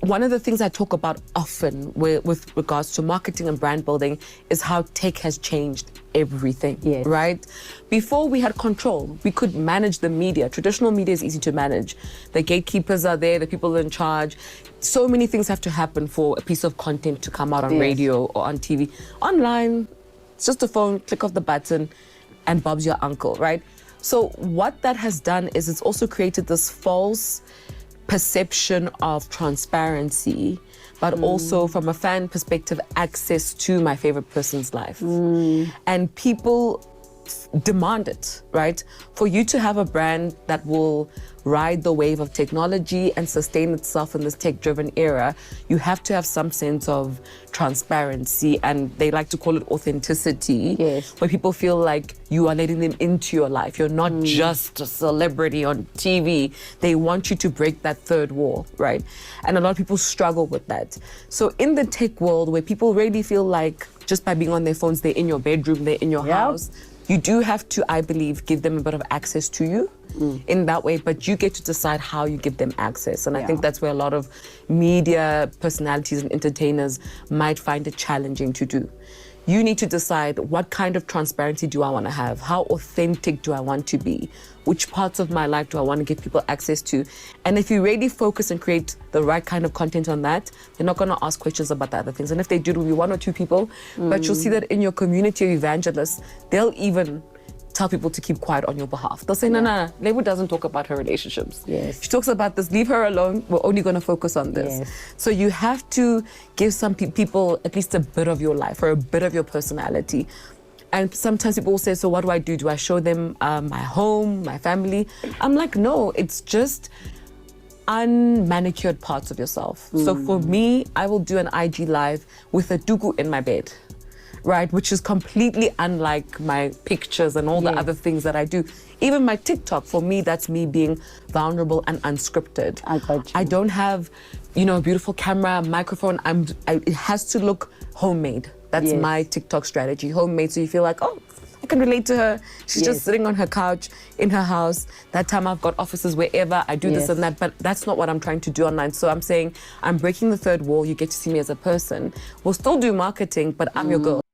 One of the things I talk about often with regards to marketing and brand building is how tech has changed everything, right? Before we had control, we could manage the media. Traditional media is easy to manage. The gatekeepers are there, the people in charge. So many things have to happen for a piece of content to come out on radio or on TV. Online, it's just a phone, click of the button, and Bob's your uncle, right? So what that has done is it's also created this false perception of transparency, but also from a fan perspective, access to my favorite person's life. And people demand it, right? For you to have a brand that will ride the wave of technology and sustain itself in this tech-driven era, you have to have some sense of transparency, and they like to call it authenticity, where people feel like you are letting them into your life. You're not just a celebrity on TV. They want you to break that third wall, right? And a lot of people struggle with that. So in the tech world, where people really feel like just by being on their phones, they're in your bedroom, they're in your house, you do have to, I believe, give them a bit of access to you in that way, but you get to decide how you give them access. And I think that's where a lot of media personalities and entertainers might find it challenging to do. You need to decide, what kind of transparency do I want to have? How authentic do I want to be? Which parts of my life do I want to give people access to? And if you really focus and create the right kind of content on that, they're not going to ask questions about the other things. And if they do, it will be one or two people, but you'll see that in your community of evangelists, they'll even tell people to keep quiet on your behalf. They'll say, no, Lebo doesn't talk about her relationships. She talks about this, leave her alone. We're only going to focus on this. So you have to give some people at least a bit of your life or a bit of your personality. And sometimes people will say, so what do I do? Do I show them my home, my family? I'm like, no, it's just unmanicured parts of yourself. So for me, I will do an IG live with a dugu in my bed, right? Which is completely unlike my pictures and all the other things that I do. Even my TikTok, for me, that's me being vulnerable and unscripted. I got you. I don't have, a beautiful camera, microphone. It has to look homemade. That's my TikTok strategy, homemade. So you feel like, oh, I can relate to her. She's just sitting on her couch in her house. That time I've got offices wherever, I do this and that, but that's not what I'm trying to do online. So I'm saying, I'm breaking the third wall. You get to see me as a person. We'll still do marketing, but I'm your girl.